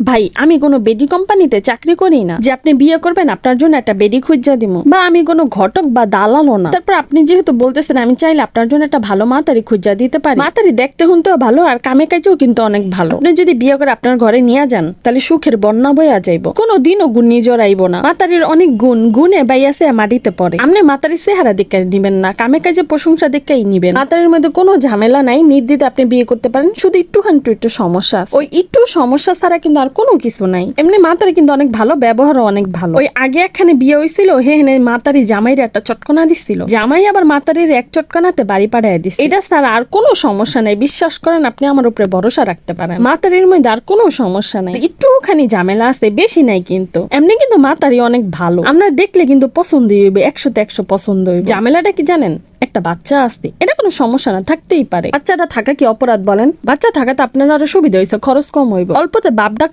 ভাই আমি কোনো বেডি কোম্পানিতে চাকরি করি না যে আপনি বিয়ে করবেন আপনার জন্য একটা বেডি খুঁজা দিব, বা আমি কোনো ঘটক বা দালালও না। তারপর আপনি যেহেতু বলতেছেন আমি চাইলে আপনার জন্য একটা ভালো মাতারি খুঁজা দিতে পারি। মাতারি দেখতে শুনতেও ভালো আর কামে কাজেও কিন্তু অনেক ভালো। আপনি যদি বিয়ে করে আপনার ঘরে নিয়ে যান তাহলে সুখের বন্যা বইয়া যাইব, কোনো দিনও গুণি জড়াইব না। মাতারির অনেক গুণে বাইয়াছে মাটিতে পড়ে। আপনি মাতারির চেহারা দেখে নিবেন না, কামে কাজে প্রশংসা দেখেই নিবেন। মাতারির মধ্যে কোনো ঝামেলা নাই, নির্দ্বিধায় আপনি বিয়ে করতে পারেন। শুধু একটু সমস্যা আছে, ওই একটু সমস্যা ছাড়া কিন্তু আর কোনো কিছু নাই। এমনি মাতারি কিন্তু অনেক ভালো, ব্যবহারও অনেক ভালো। ওই আগে একখানে বিয়ে হয়েছিল, হেনে মাতারি জামাইর একটা চটকনা দিছিল, জামাই আবার মাতারির এক চটকনাতে বাড়ি পাঠায় দিচ্ছে। এটা ছাড়া আর কোনো সমস্যা নাই, বিশ্বাস করেন, আপনি আমার উপরে ভরসা রাখতে পারেন। মাতারির মধ্যে আর কোনো সমস্যা নাই, একটুখানি ঝামেলা আছে, বেশি নাই কিন্তু। এমনি কিন্তু মাতারি অনেক ভালো, আমরা দেখলে কিন্তু পছন্দ হইবে, 100তে 100 পছন্দ হইবে। ঝামেলাটা কি জানেন? একটা বাচ্চা আসছে, এটা কোনো সমস্যা না, থাকতেই পারে। বাচ্চাটা থাকা কি অপরাধ বলেন? বাচ্চা থাকাতে আপনার আরো সুবিধা হয়েছে, খরচ কম হইব, অল্পতে বাপ ডাক